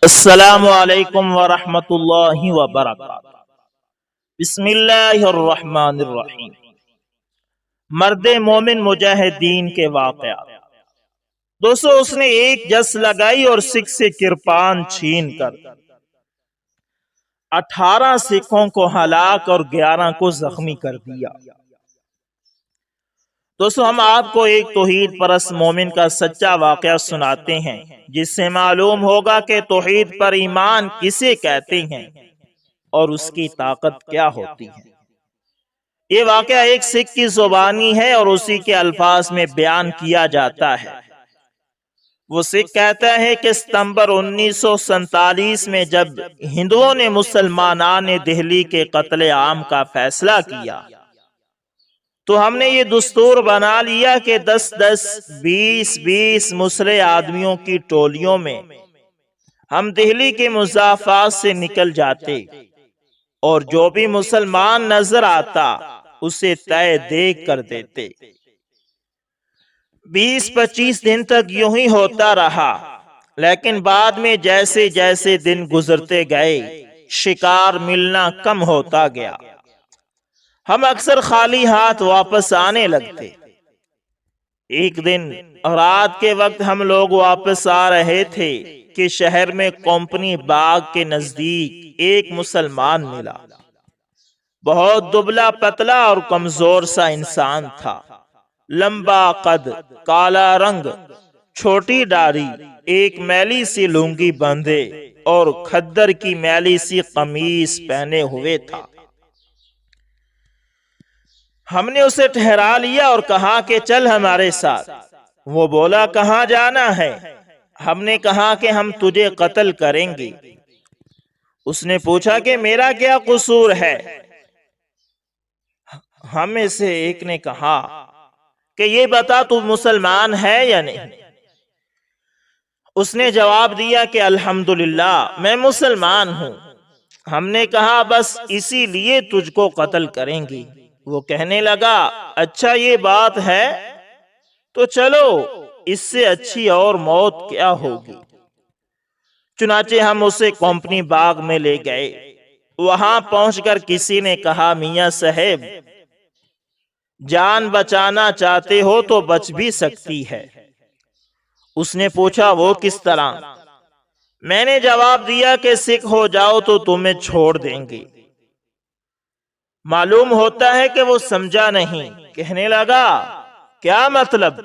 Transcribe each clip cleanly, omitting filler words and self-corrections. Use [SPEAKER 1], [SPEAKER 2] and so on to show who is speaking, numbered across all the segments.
[SPEAKER 1] السلام علیکم ورحمۃ اللہ وبرکاتہ۔ بسم اللہ الرحمن الرحیم۔ مرد مومن مجاہدین کے واقعات۔ دوستو، اس نے ایک جس لگائی اور سکھ سے کرپان چھین کر 18 سکھوں کو ہلاک اور 11 کو زخمی کر دیا۔ دوستو، ہم آپ کو ایک توحید پرست مومن کا سچا واقعہ سناتے ہیں، جس سے معلوم ہوگا کہ توحید پر ایمان کسے کہتے ہیں اور اس کی طاقت کیا ہوتی ہے۔ یہ واقعہ ایک سکھ کی زبانی ہے اور اسی کے الفاظ میں بیان کیا جاتا ہے۔ وہ سکھ کہتا ہے کہ ستمبر 1947 میں جب ہندوؤں نے مسلمانان دہلی کے قتل عام کا فیصلہ کیا تو ہم نے یہ دستور بنا لیا کہ 10-10 20-20 مسلح آدمیوں کی ٹولیوں میں ہم دہلی کے مضافات سے نکل جاتے اور جو بھی مسلمان نظر آتا اسے طے دیکھ کر دیتے۔ 20-25 دن تک یوں ہی ہوتا رہا، لیکن بعد میں جیسے جیسے دن گزرتے گئے شکار ملنا کم ہوتا گیا۔ ہم اکثر خالی ہاتھ واپس آنے لگتے۔ ایک دن رات کے وقت ہم لوگ واپس آ رہے تھے کہ شہر میں کمپنی باغ کے نزدیک ایک مسلمان ملا۔ بہت دبلا پتلا اور کمزور سا انسان تھا، لمبا قد، کالا رنگ، چھوٹی داڑھی، ایک میلی سی لنگی بندھے اور کھدر کی میلی سی قمیص پہنے ہوئے تھا۔ ہم نے اسے ٹھہرا لیا اور کہا کہ چل ہمارے ساتھ۔ وہ بولا کہاں جانا ہے؟ ہم نے کہا کہ ہم تجھے قتل کریں گے۔ اس نے پوچھا کہ میرا کیا قصور ہے؟ ہم میں سے ایک نے کہا کہ یہ بتا تو مسلمان ہے یا نہیں؟ اس نے جواب دیا کہ الحمدللہ میں مسلمان ہوں۔ ہم نے کہا بس اسی لیے تجھ کو قتل کریں گے۔ وہ کہنے لگا اچھا یہ بات ہے تو چلو، اس سے اچھی اور موت کیا ہوگی۔ چنانچہ ہم اسے کمپنی باغ میں لے گئے۔ وہاں پہنچ کر کسی نے کہا میاں صاحب، جان بچانا چاہتے ہو تو بچ بھی سکتی ہے۔ اس نے پوچھا وہ کس طرح؟ میں نے جواب دیا کہ سکھ ہو جاؤ تو تمہیں چھوڑ دیں گے۔ معلوم ہوتا ہے کہ وہ سمجھا نہیں۔ کہنے لگا کیا مطلب؟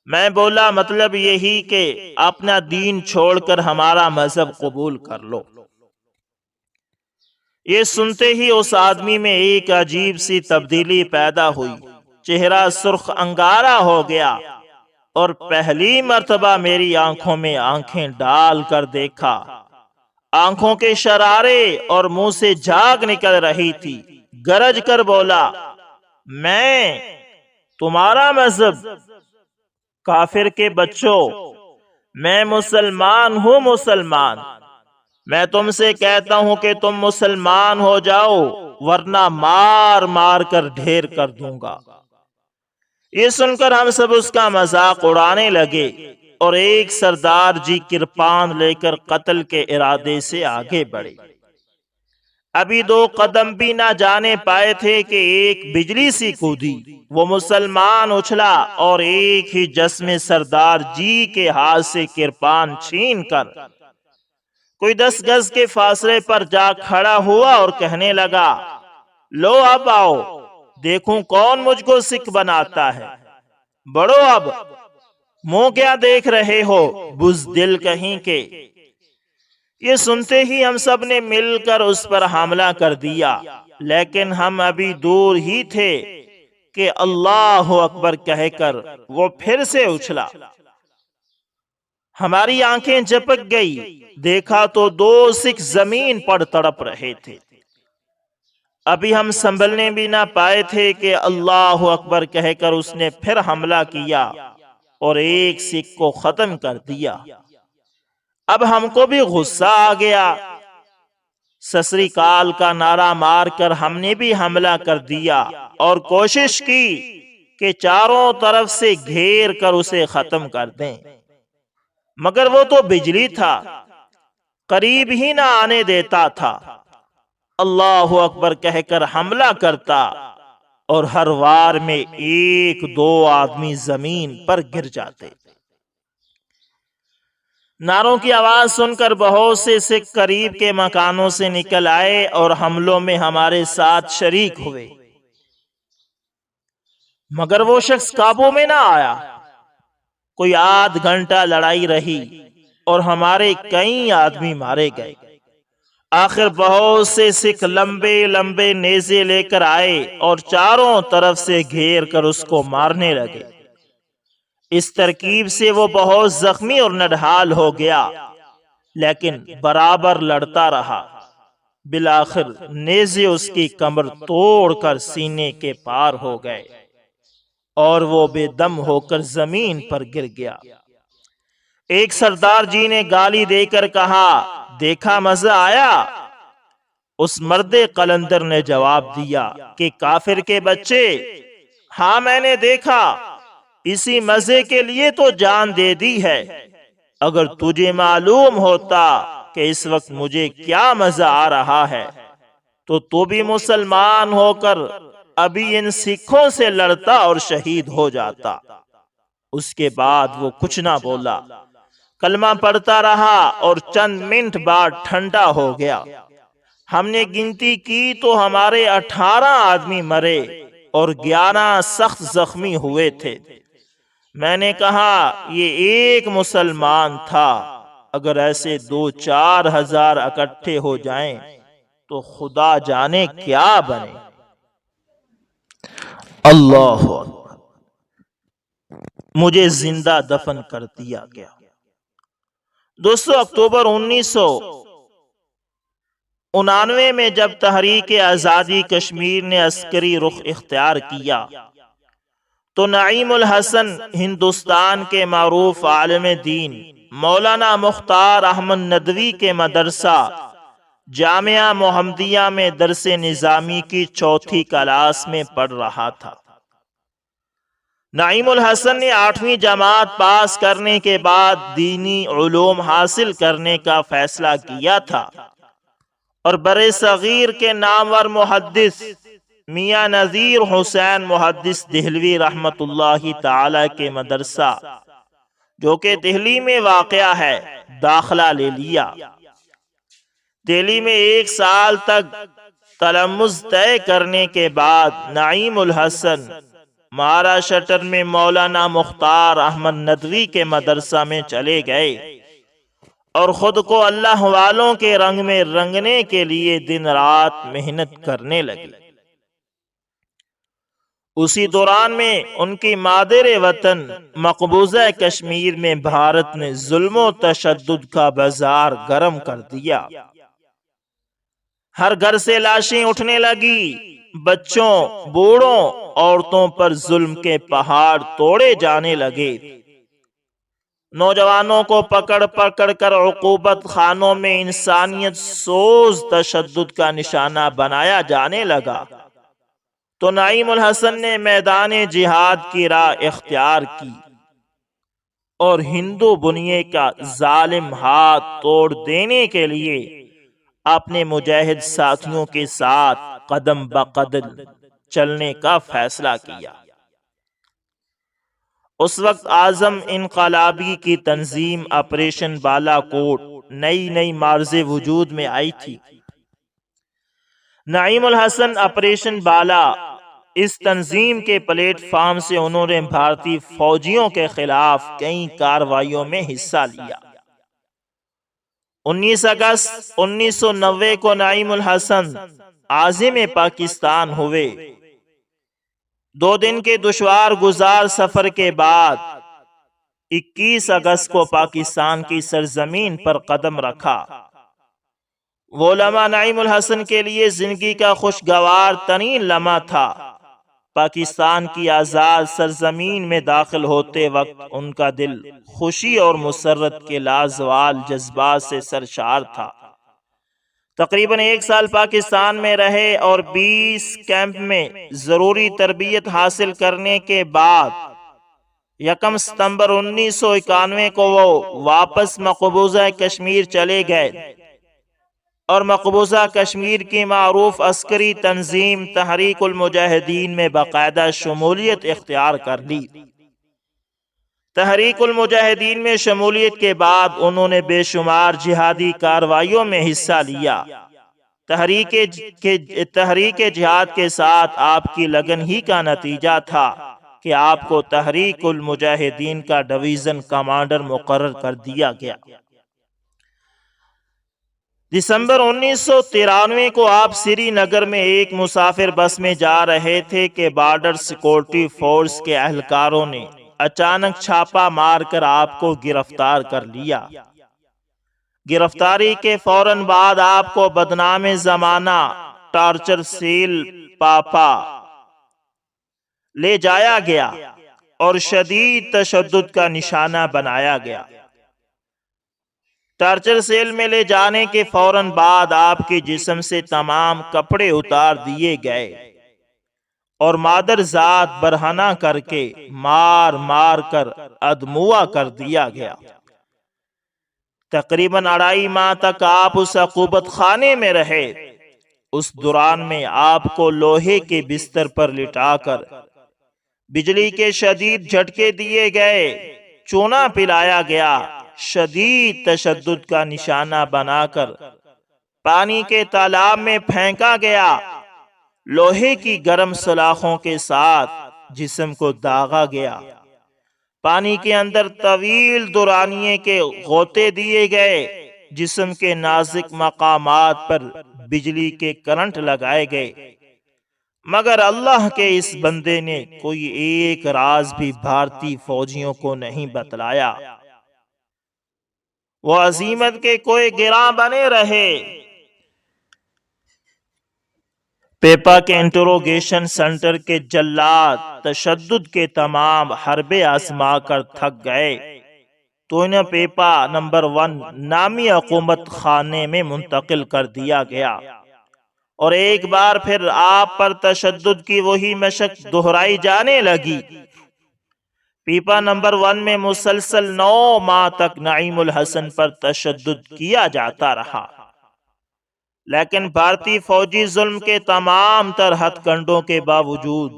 [SPEAKER 1] میں بولا مطلب یہی کہ اپنا دین چھوڑ کر ہمارا مذہب قبول کر لو۔ یہ سنتے ہی اس آدمی میں ایک عجیب سی تبدیلی پیدا ہوئی۔ چہرہ سرخ انگارہ ہو گیا اور پہلی مرتبہ میری آنکھوں میں آنکھیں ڈال کر دیکھا۔ آنکھوں کے شرارے اور منہ سے جھاگ نکل رہی تھی۔ گرج کر بولا میں تمہارا مذہب؟ کافر کے بچوں، میں مسلمان ہوں، مسلمان۔ میں تم سے کہتا ہوں کہ تم مسلمان ہو جاؤ ورنہ مار مار کر ڈھیر کر دوں گا۔ یہ سن کر ہم سب اس کا مذاق اڑانے لگے اور ایک سردار جی کرپان لے کر قتل کے ارادے سے آگے بڑھے۔ ابھی 2 قدم بھی نہ جانے پائے تھے کہ ایک بجلی سی کودی۔ وہ مسلمان اچھلا اور ایک ہی جسم سردار جی کے ہاتھ سے کرپان چھین کر کوئی 10 گز کے فاصلے پر جا کھڑا ہوا اور کہنے لگا لو اب آؤ، دیکھوں کون مجھ کو سکھ بناتا ہے۔ بڑھو اب، منہ کیا دیکھ رہے ہو بزدل کہیں کے۔ یہ سنتے ہی ہم سب نے مل کر اس پر حملہ کر دیا، لیکن ہم ابھی دور ہی تھے کہ اللہ اکبر کہہ کر وہ پھر سے اچھلا۔ ہماری آنکھیں جھپک گئی، دیکھا تو 2 سکھ زمین پر تڑپ رہے تھے۔ ابھی ہم سنبھلنے بھی نہ پائے تھے کہ اللہ اکبر کہہ کر اس نے پھر حملہ کیا اور ایک سکھ کو ختم کر دیا۔ اب ہم کو بھی غصہ آ گیا۔ سسری کال کا نعرہ مار کر ہم نے بھی حملہ کر دیا اور کوشش کی کہ چاروں طرف سے گھیر کر اسے ختم کر دیں، مگر وہ تو بجلی تھا، قریب ہی نہ آنے دیتا تھا۔ اللہ اکبر کہہ کر حملہ کرتا اور ہر وار میں 1-2 آدمی زمین پر گر جاتے۔ نعروں کی آواز سن کر بہت سے سکھ قریب کے مکانوں سے نکل آئے اور حملوں میں ہمارے ساتھ شریک ہوئے، مگر وہ شخص قابو میں نہ آیا۔ کوئی آدھ گھنٹہ لڑائی رہی اور ہمارے کئی آدمی مارے گئے۔ آخر بہت سے سکھ لمبے لمبے نیزے لے کر آئے اور چاروں طرف سے گھیر کر اس کو مارنے لگے۔ اس ترکیب سے وہ بہت زخمی اور نڈھال ہو گیا، لیکن برابر لڑتا رہا۔ بالآخر نیزے اس کی کمر توڑ کر سینے کے پار ہو گئے اور وہ بے دم ہو کر زمین پر گر گیا۔ ایک سردار جی نے گالی دے کر کہا، دیکھا مزہ آیا؟ اس مرد قلندر نے جواب دیا کہ کافر کے بچے، ہاں میں نے دیکھا، اسی مزے کے لیے تو جان دے دی ہے۔ اگر تجھے معلوم ہوتا کہ اس وقت مجھے کیا مزہ آ رہا ہے تو بھی مسلمان ہو کر ابھی ان سکھوں سے لڑتا اور شہید ہو جاتا۔ اس کے بعد وہ کچھ نہ بولا، کلمہ پڑھتا رہا اور چند منٹ بعد ٹھنڈا ہو گیا۔ ہم نے گنتی کی تو ہمارے 18 آدمی مرے اور 11 سخت زخمی ہوئے تھے۔ میں نے کہا یہ ایک مسلمان تھا، اگر ایسے 2-4 ہزار اکٹھے ہو جائیں تو خدا جانے کیا بنے۔ اللہ اکبر، مجھے زندہ دفن کر دیا گیا۔ دوستو، اکتوبر 1999 میں جب تحریک آزادی کشمیر نے عسکری رخ اختیار کیا تو نعیم الحسن ہندوستان کے معروف عالم دین مولانا مختار احمد ندوی کے مدرسہ جامعہ محمدیہ میں درس نظامی کی 4تھی کلاس میں پڑھ رہا تھا۔ نعیم الحسن نے 8ویں جماعت پاس کرنے کے بعد دینی علوم حاصل کرنے کا فیصلہ کیا تھا اور برِ صغیر کے نامور محدث میاں نذیر حسین محدث دہلوی رحمت اللہ تعالی کے مدرسہ، جو کہ دہلی میں واقع ہے، داخلہ لے لیا۔ دہلی میں 1 سال تک تلمذ طے کرنے کے بعد نعیم الحسن مہاراشٹر میں مولانا مختار احمد ندوی کے مدرسہ میں چلے گئے اور خود کو اللہ والوں کے رنگ میں رنگنے کے لیے دن رات محنت کرنے لگے۔ اسی دوران میں ان کی مادر وطن مقبوضہ کشمیر میں بھارت نے ظلم و تشدد کا بازار گرم کر دیا۔ ہر گھر سے لاشیں اٹھنے لگی، بچوں، بوڑھوں، عورتوں پر ظلم کے پہاڑ توڑے جانے لگے۔ نوجوانوں کو پکڑ پکڑ کر عقوبت خانوں میں انسانیت سوز تشدد کا نشانہ بنایا جانے لگا تو نعیم الحسن نے میدان جہاد کی راہ اختیار کی اور ہندو بنیے کا ظالم ہاتھ توڑ دینے کے لیے اپنے مجاہد ساتھیوں کے ساتھ قدم بقدم چلنے کا فیصلہ کیا۔ اس وقت اعظم انقلابی کی تنظیم آپریشن بالا کوٹ نئی مارز وجود میں آئی تھی۔ نعیم الحسن آپریشن بالا اس تنظیم کے پلیٹ فارم سے انہوں نے بھارتی فوجیوں کے خلاف کئی کارروائیوں میں حصہ لیا۔ 19 اگست 1990 کو نعیم الحسن عازم پاکستان ہوئے۔ 2 دن کے دشوار گزار سفر کے بعد 21 اگست کو پاکستان کی سرزمین پر قدم رکھا۔ وہ لمحہ نعیم الحسن کے لیے زندگی کا خوشگوار ترین لمحہ تھا۔ پاکستان کی آزاد سرزمین میں داخل ہوتے وقت ان کا دل خوشی اور مسرت کے لازوال جذبات سے سرشار تھا۔ تقریباً 1 سال پاکستان میں رہے اور 20 کیمپ میں ضروری تربیت حاصل کرنے کے بعد 1 ستمبر 1991 کو وہ واپس مقبوضہ کشمیر چلے گئے اور مقبوضہ کشمیر کی معروف عسکری تنظیم تحریک المجاہدین میں باقاعدہ شمولیت اختیار کر لی۔ تحریک المجاہدین میں شمولیت کے بعد انہوں نے بے شمار جہادی کارروائیوں میں حصہ لیا۔ تحریک جہاد کے ساتھ آپ کی لگن ہی کا نتیجہ تھا کہ آپ کو تحریک المجاہدین کا ڈویژن کمانڈر مقرر کر دیا گیا۔ دسمبر 1993 کو آپ سری نگر میں ایک مسافر بس میں جا رہے تھے کہ بارڈر سیکورٹی فورس کے اہلکاروں نے اچانک چھاپا مار کر آپ کو گرفتار کر لیا۔ گرفتاری کے فوراً بعد آپ کو بدنام زمانہ ٹارچر سیل پاپا لے جایا گیا اور شدید تشدد کا نشانہ بنایا گیا۔ ٹارچر سیل میں لے جانے کے فوراً بعد آپ کے جسم سے تمام کپڑے اتار دیے گئے اور مادر ذات برہنہ کر کے مار مار کر ادموا کر دیا گیا۔ تقریباً 2.5 ماہ تک آپ اس عقوبت خانے میں رہے۔ اس دوران میں آپ کو لوہے کے بستر پر لٹا کر بجلی کے شدید جھٹکے دیے گئے، چونا پلایا گیا، شدید تشدد کا نشانہ بنا کر پانی کے تالاب میں پھینکا گیا، لوہے کی گرم سلاخوں کے ساتھ جسم کو داغا گیا، پانی کے اندر طویل دورانیے کے غوطے دیے گئے، جسم کے نازک مقامات پر بجلی کے کرنٹ لگائے گئے، مگر اللہ کے اس بندے نے کوئی ایک راز بھی بھارتی فوجیوں کو نہیں بتلایا۔ وہ عزیمت کے کوئی گراں بنے رہے۔ پیپا کے انٹروگیشن سینٹر کے جلاد تشدد کے تمام حربے آزما کر تھک گئے تو انہیں پیپا نمبر 1 نامی حکومت خانے میں منتقل کر دیا گیا، اور ایک بار پھر آپ پر تشدد کی وہی مشق دہرائی جانے لگی۔ پیپا نمبر 1 میں مسلسل 9 ماہ تک نعیم الحسن پر تشدد کیا جاتا رہا، لیکن بھارتی فوجی ظلم کے تمام تر ہتھ کنڈوں کے باوجود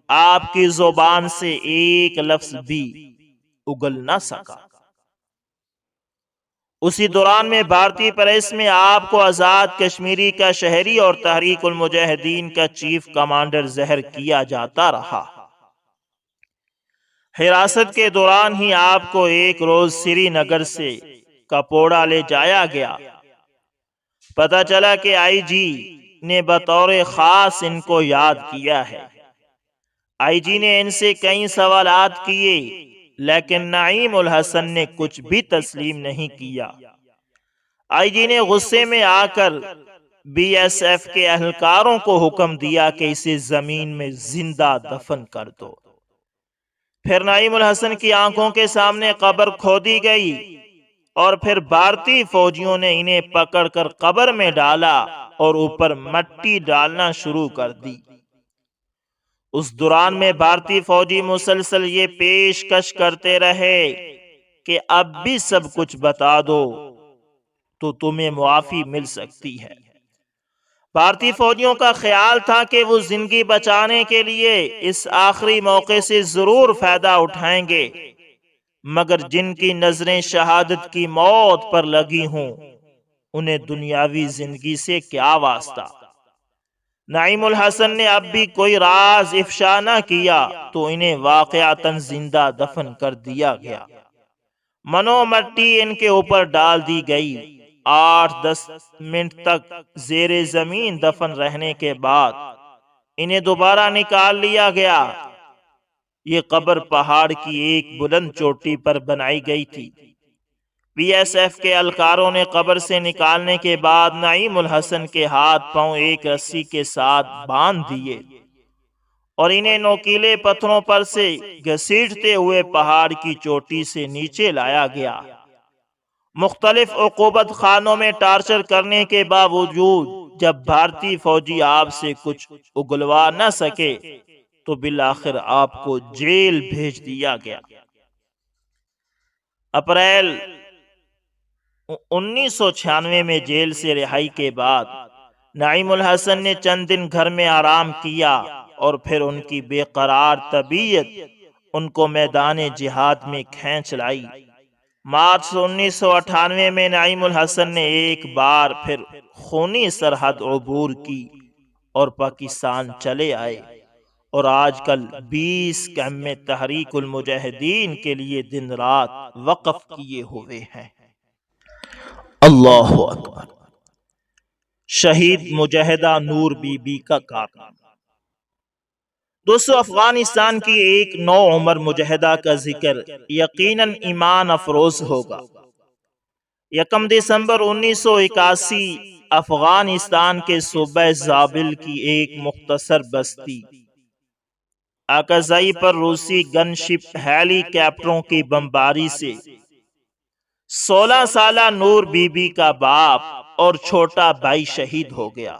[SPEAKER 1] آپ کی زبان سے ایک لفظ بھی اگل نہ سکا۔ اسی دوران میں بھارتی پریس میں آپ کو آزاد کشمیری کا شہری اور تحریک المجاہدین کا چیف کمانڈر ظاہر کیا جاتا رہا۔ حراست کے دوران ہی آپ کو ایک روز سری نگر سے کپوڑا لے جایا گیا۔ پتہ چلا کہ آئی جی نے بطور خاص ان کو یاد کیا ہے۔ آئی جی نے ان سے کئی سوالات کیے، لیکن نعیم الحسن نے کچھ بھی تسلیم نہیں کیا۔ آئی جی نے غصے میں آ کر بی ایس ایف کے اہلکاروں کو حکم دیا کہ اسے زمین میں زندہ دفن کر دو۔ پھر نعیم الحسن کی آنکھوں کے سامنے قبر کھودی گئی، اور پھر بھارتی فوجیوں نے انہیں پکڑ کر قبر میں ڈالا اور اوپر مٹی ڈالنا شروع کر دی۔ اس دوران میں بھارتی فوجی مسلسل یہ پیشکش کرتے رہے کہ اب بھی سب کچھ بتا دو تو تمہیں معافی مل سکتی ہے۔ بھارتی فوجیوں کا خیال تھا کہ وہ زندگی بچانے کے لیے اس آخری موقع سے ضرور فائدہ اٹھائیں گے، مگر جن کی نظریں شہادت کی موت پر لگی ہوں انہیں دنیاوی زندگی سے کیا واسطہ۔ نعیم الحسن نے اب بھی کوئی راز افشا نہ کیا تو انہیں واقعتاً زندہ دفن کر دیا گیا۔ منو مٹی ان کے اوپر ڈال دی گئی۔ 8-10 منٹ تک زیر زمین دفن رہنے کے بعد انہیں دوبارہ نکال لیا گیا۔ یہ قبر پہاڑ کی ایک بلند چوٹی پر بنائی گئی تھی۔ بی ایس ایف کے اہلکاروں نے قبر سے نکالنے کے بعد نعیم الحسن کے ہاتھ پاؤں ایک رسی کے ساتھ باندھ دیے اور انہیں نوکیلے پتھروں پر سے گھسیٹتے ہوئے پہاڑ کی چوٹی سے نیچے لایا گیا۔ مختلف عقوبت خانوں میں ٹارچر کرنے کے باوجود جب بھارتی فوجی آپ سے کچھ اگلوا نہ سکے تو بالآخر آپ کو جیل بھیج دیا گیا۔ اپریل 1996 میں جیل سے رہائی کے بعد نعیم الحسن نے چند دن گھر میں آرام کیا اور پھر ان کی بے قرار طبیعت ان کو میدان جہاد میں کھینچ لائی۔ مارچ 1998 میں نعیم الحسن نے ایک بار پھر خونی سرحد عبور کی اور پاکستان چلے آئے، اور آج کل 20 کیمپ میں تحریک المجاہدین کے لیے دن رات وقف کیے ہوئے ہیں۔ اللہ اکبر۔ شہید مجاہدہ نور بی بی کا کارنامہ۔ دوستو، افغانستان کی ایک نو عمر مجاہدہ کا ذکر یقیناً ایمان افروز ہوگا۔ 1 دسمبر 1981 افغانستان کے صوبہ زابل کی ایک مختصر بستی آکازائی پر روسی گن شپ ہیلی کاپٹروں کی بمباری سے 16 سالہ نور بی بی کا باپ اور چھوٹا بھائی شہید ہو گیا۔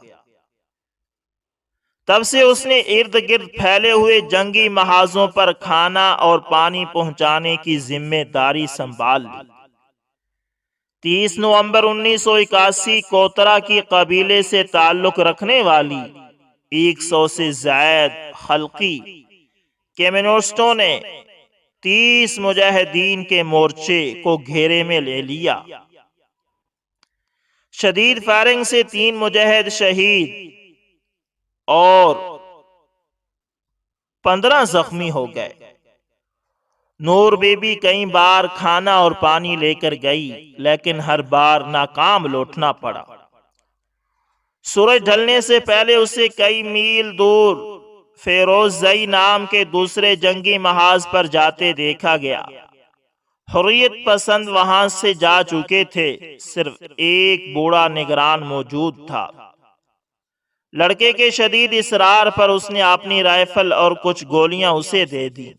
[SPEAKER 1] تب سے اس نے ارد گرد پھیلے ہوئے جنگی محاذوں پر کھانا اور پانی پہنچانے کی ذمہ داری سنبھال لی۔ 30 نومبر 1981 کوترا کی قبیلے سے تعلق رکھنے والی 100 سے زائد خلقی کمیونسٹوں نے 30 مجاہدین کے مورچے کو گھیرے میں لے لیا۔ شدید فائرنگ سے 3 مجاہد شہید اور 15 زخمی ہو گئے۔ نور بی بی کئی بار کھانا اور پانی لے کر گئی، لیکن ہر بار ناکام لوٹنا پڑا۔ سورج ڈھلنے سے پہلے اسے کئی میل دور فیروز زئی نام کے دوسرے جنگی محاذ پر جاتے دیکھا گیا۔ حریت پسند وہاں سے جا چکے تھے، صرف ایک بوڑھا نگران موجود تھا۔ لڑکے کے شدید اصرار پر اس نے اپنی رائفل اور کچھ گولیاں اسے دے دی۔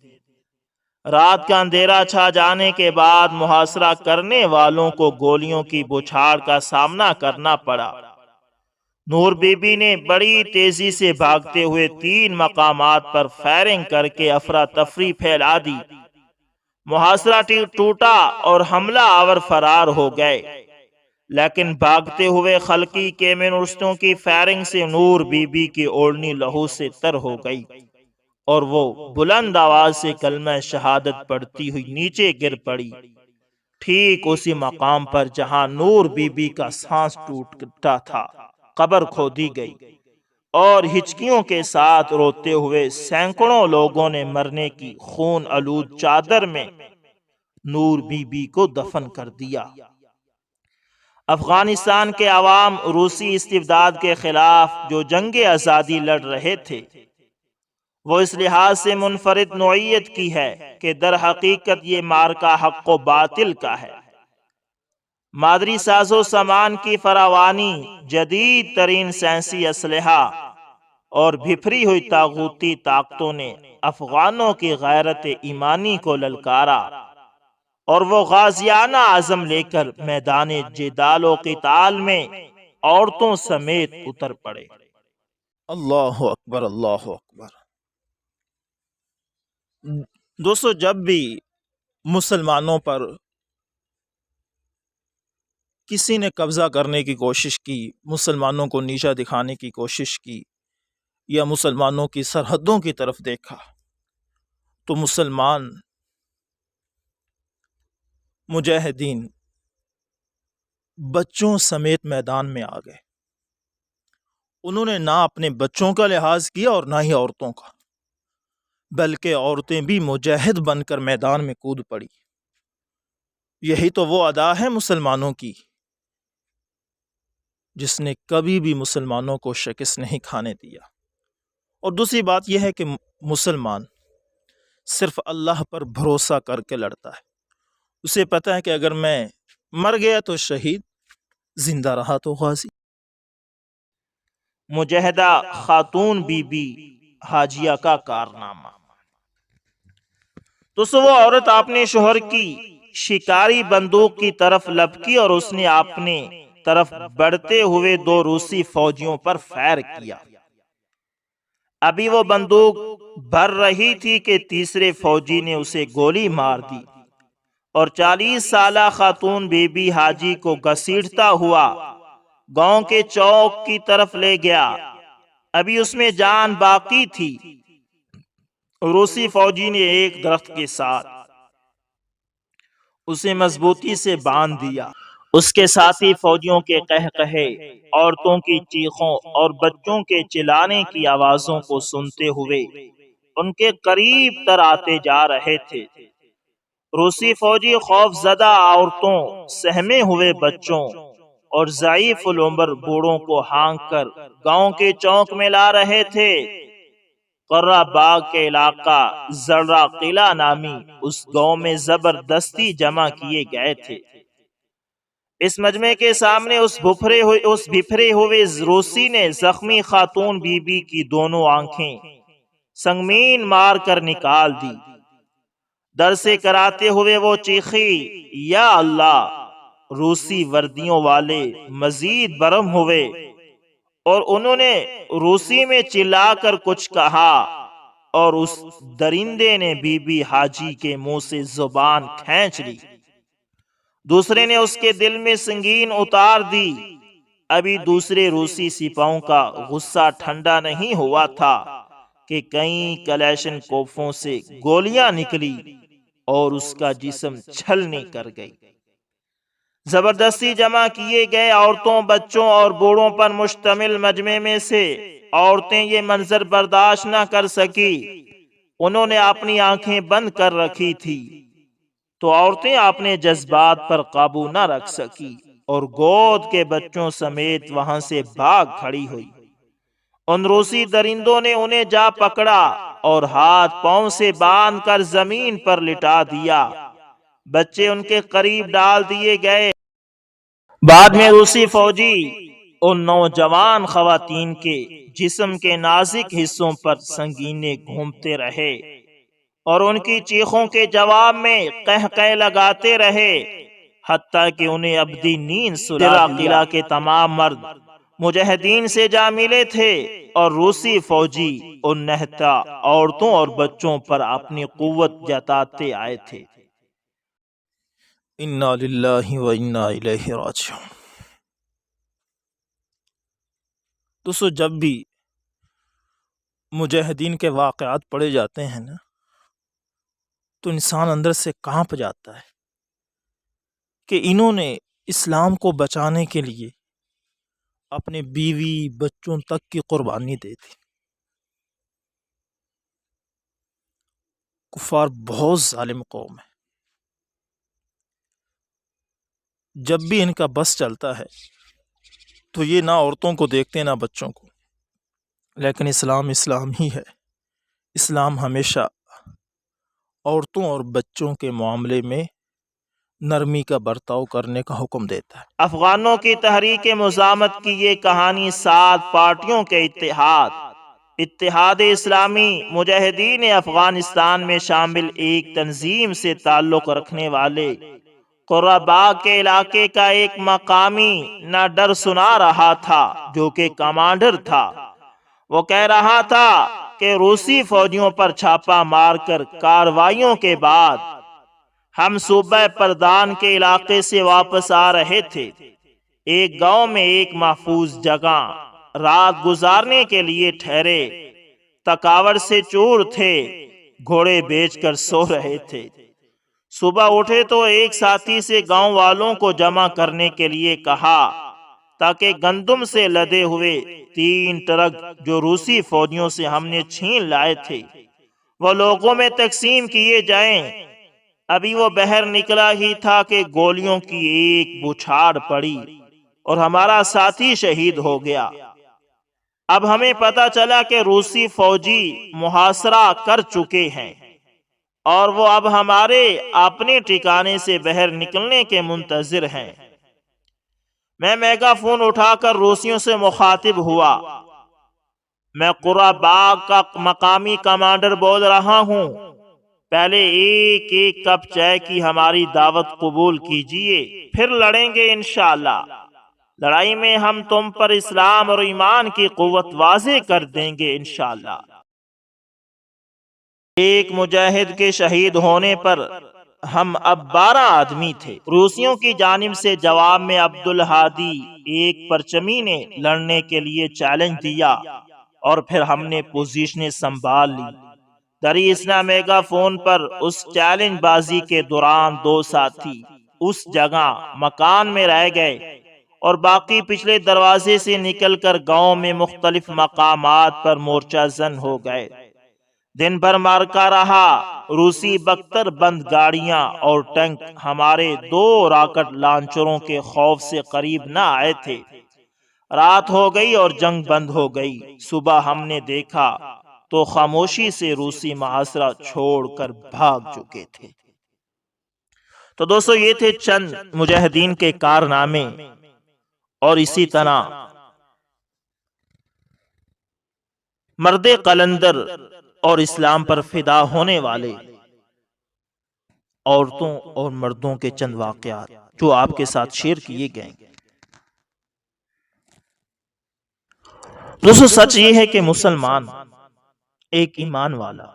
[SPEAKER 1] رات کا اندھیرا چھا جانے کے بعد محاصرہ کرنے والوں کو گولیوں کی بچھاڑ کا سامنا کرنا پڑا۔ نور بی بی نے بڑی تیزی سے بھاگتے ہوئے 3 مقامات پر فائرنگ کر کے افراتفری پھیلا دی۔ محاصرہ ٹوٹا اور حملہ آور فرار ہو گئے، لیکن بھاگتے ہوئے خلقی کمیونسٹوں کی فائرنگ سے نور بی بی کی اوڑھنی لہو سے تر ہو گئی اور وہ بلند آواز سے کلمہ شہادت پڑھتی ہوئی نیچے گر پڑی، ٹھیک اسی مقام پر جہاں نور بی بی کا سانس ٹوٹتا تھا۔ قبر کھودی گئی اور ہچکیوں کے ساتھ روتے ہوئے سینکڑوں لوگوں نے مرنے کی خون آلود چادر میں نور بی بی کو دفن کر دیا۔ افغانستان کے عوام روسی استبداد کے خلاف جو جنگ آزادی لڑ رہے تھے، وہ اس لحاظ سے منفرد نوعیت کی ہے کہ در حقیقت یہ معرکہ حق و باطل کا ہے۔ مادری ساز و سامان کی فراوانی، جدید ترین سائنسی اسلحہ اور بھپری ہوئی طاغوتی طاقتوں نے افغانوں کی غیرت ایمانی کو للکارا، اور وہ غازیانہ عزم لے کر میدان جدال و قتال میں عورتوں سمیت اتر پڑے۔ اللہ اکبر، اللہ اکبر۔ دوستو، جب بھی مسلمانوں پر کسی نے قبضہ کرنے کی کوشش کی، مسلمانوں کو نیچا دکھانے کی کوشش کی، یا مسلمانوں کی سرحدوں کی طرف دیکھا، تو مسلمان مجاہدین بچوں سمیت میدان میں آ گئے۔ انہوں نے نہ اپنے بچوں کا لحاظ کیا اور نہ ہی عورتوں کا، بلکہ عورتیں بھی مجاہد بن کر میدان میں کود پڑی۔ یہی تو وہ ادا ہے مسلمانوں کی، جس نے کبھی بھی مسلمانوں کو شکست نہیں کھانے دیا۔ اور دوسری بات یہ ہے کہ مسلمان صرف اللہ پر بھروسہ کر کے لڑتا ہے۔ اسے پتہ ہے کہ اگر میں مر گیا تو شہید، زندہ رہا تو غازی۔ مجاہدہ خاتون بی بی حاجیہ کا کارنامہ۔ تو وہ عورت اپنے شوہر کی شکاری بندوق کی طرف لپکی اور اس نے اپنے طرف بڑھتے ہوئے 2 روسی فوجیوں پر فائر کیا۔ ابھی وہ بندوق بھر رہی تھی کہ تیسرے فوجی نے اسے گولی مار دی اور 40 سالہ خاتون بی بی حاجی کو گھسیٹتا ہوا گاؤں کے چوک کی طرف لے گیا۔ ابھی اس میں جان باقی تھی۔ روسی فوجی نے ایک درخت کے ساتھ اسے مضبوطی سے باندھ دیا۔ اس کے ساتھی فوجیوں کے قہقہے، عورتوں کی چیخوں اور بچوں کے چلانے کی آوازوں کو سنتے ہوئے ان کے قریب تر آتے جا رہے تھے۔ روسی فوجی خوف زدہ عورتوں، سہمے ہوئے بچوں اور ضعیف العمر بوڑھوں کو ہانک کر گاؤں کے چوک میں لا رہے تھے۔ قرہ باغ کے علاقہ زرہ قلعہ نامی اس گاؤں میں زبردستی جمع کیے گئے تھے۔ اس مجمع کے سامنے اس بپھرے ہوئے روسی نے زخمی خاتون بی بی کی دونوں آنکھیں سنگمین مار کر نکال دی۔ در سے کراتے ہوئے وہ چیخی، یا اللہ! روسی وردیوں والے مزید برہم ہوئے اور انہوں نے روسی میں چلا کر کچھ کہا اور اس درندے نے بی بی حاجی کے منہ سے زبان کھینچ لی۔ دوسرے نے اس کے دل میں سنگین اتار دی۔ ابھی دوسرے روسی سپاہوں کا غصہ ٹھنڈا نہیں ہوا تھا کہ کئی کلیشن کوفوں سے گولیاں نکلی اور اس کا جسم چھلنی کر گئی۔ زبردستی جمع کیے گئے عورتوں، بچوں اور بوڑھوں پر مشتمل مجمع میں سے عورتیں یہ منظر برداشت نہ کر سکی۔ انہوں نے اپنی آنکھیں بند کر رکھی تھی تو عورتیں اپنے جذبات پر قابو نہ رکھ سکی اور گود کے بچوں سمیت وہاں سے بھاگ کھڑی ہوئی۔ ان روسی درندوں نے انہیں جا پکڑا اور ہاتھ پاؤں سے باندھ کر زمین پر لٹا دیا۔ بچے ان کے قریب ڈال دیے گئے۔ بعد میں روسی فوجی ان نوجوان خواتین کے جسم کے نازک حصوں پر سنگینے گھومتے رہے اور ان کی چیخوں کے جواب میں قہقہے لگاتے رہے، حتیٰ کہ انہیں ابدی نیند سلا دی۔ قلعہ کے تمام مرد مجاہدین سے جا ملے تھے اور روسی فوجی ان نہتا عورتوں اور بچوں پر اپنی قوت جتاتے آئے تھے۔ انا للہ و انا الیہ راجعون۔ دوستو، جب بھی مجاہدین کے واقعات پڑھے جاتے ہیں نا تو انسان اندر سے کانپ جاتا ہے کہ انہوں نے اسلام کو بچانے کے لیے اپنے بیوی بچوں تک کی قربانی دے دی۔ کفار بہت ظالم قوم ہے۔ جب بھی ان کا بس چلتا ہے تو یہ نہ عورتوں کو دیکھتے نہ بچوں کو، لیکن اسلام اسلام ہی ہے۔ اسلام ہمیشہ عورتوں اور بچوں کے معاملے میں نرمی کا برتاؤ کرنے کا حکم دیتا ہے۔ افغانوں کی تحریک مزاحمت کی یہ کہانی 7 پارٹیوں کے اتحاد اسلامی مجاہدین افغانستان میں شامل ایک تنظیم سے تعلق رکھنے والے قرہ باغ کے علاقے کا ایک مقامی نہ ڈر سنا رہا تھا، جو کہ کمانڈر تھا۔ وہ کہہ رہا تھا کہ روسی فوجیوں پر چھاپا مار کر کارروائیوں کے بعد ہم صوبہ پردان کے علاقے سے واپس آ رہے تھے۔ ایک گاؤں میں ایک محفوظ جگہ رات گزارنے کے لیے ٹھہرے، تکاور سے چور تھے، گھوڑے بیچ کر سو رہے تھے۔ صبح اٹھے تو ایک ساتھی سے گاؤں والوں کو جمع کرنے کے لیے کہا تاکہ گندم سے لدے ہوئے 3 ٹرک جو روسی فوجیوں سے ہم نے چھین لائے تھے وہ لوگوں میں تقسیم کیے جائیں۔ ابھی وہ باہر نکلا ہی تھا کہ گولیوں کی ایک بچھاڑ پڑی اور ہمارا ساتھی شہید ہو گیا۔ اب ہمیں پتہ چلا کہ روسی فوجی محاصرہ کر چکے ہیں اور وہ اب ہمارے اپنے ٹھکانے سے باہر نکلنے کے منتظر ہیں۔ میں میگا فون اٹھا کر روسیوں سے مخاطب ہوا۔ میں قرہ باغ کا مقامی کمانڈر بول رہا ہوں، پہلے ایک ایک کپ چائے کی ہماری دعوت قبول کیجئے، پھر لڑیں گے انشاءاللہ۔ لڑائی میں ہم تم پر اسلام اور ایمان کی قوت واضح کر دیں گے انشاءاللہ۔ ایک مجاہد کے شہید ہونے پر ہم اب 12 آدمی تھے۔ روسیوں کی جانب سے جواب میں عبدالہادی ایک پرچمی نے لڑنے کے لیے چیلنج دیا اور پھر ہم نے پوزیشنیں سنبھال لی۔ دریس نے میگا فون پر اس چیلنج بازی کے دوران 2 ساتھی اس جگہ مکان میں رہ گئے اور باقی پچھلے دروازے سے نکل کر گاؤں میں مختلف مقامات پر مورچہ زن ہو گئے۔ دن بھر مارکا رہا۔ روسی بختر بند گاڑیاں اور ٹینک ہمارے 2 راکٹ لانچروں کے خوف سے قریب نہ آئے تھے۔ رات ہو گئی اور جنگ بند ہو گئی۔ صبح ہم نے دیکھا تو خاموشی سے روسی محاصرہ چھوڑ کر بھاگ چکے تھے۔ تو دوستو یہ تھے چند مجاہدین کے کارنامے، اور اسی طرح مرد قلندر اور اسلام پر فدا ہونے والے عورتوں اور مردوں کے چند واقعات جو آپ کے ساتھ شیئر کیے گئے۔ دوستو سچ یہ ہے کہ مسلمان ایک ایمان والا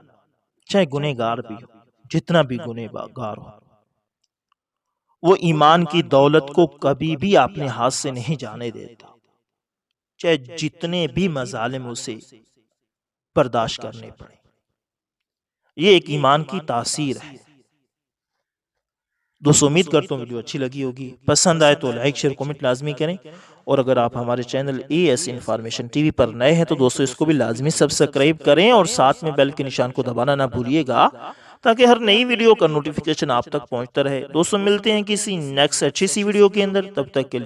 [SPEAKER 1] چاہے گنہگار بھی ہو، جتنا بھی گنہگار ہو، وہ ایمان کی دولت کو کبھی بھی اپنے ہاتھ سے نہیں جانے دیتا، چاہے جتنے بھی مظالم اسے برداشت کرنے پڑے۔ یہ ایک ایمان کی تاثیر ہے۔ دوستو امید کرتا ہوں ویڈیو اچھی لگی ہوگی، پسند آئے تو لائک شیئر کومنٹ لازمی کریں، اور اگر آپ ہمارے channel AS information T V پر نئے ہیں تو دوستو اس کو بھی لازمی سبسکرائب کریں اور ساتھ میں بیل کے نشان کو دبانا نہ بھولیے گا تاکہ ہر نئی ویڈیو کا نوٹیفیکیشن آپ تک پہنچتا رہے۔ دوستو ملتے ہیں کسی نیکسٹ اچھی سی ویڈیو کے اندر، تب تک کے لیے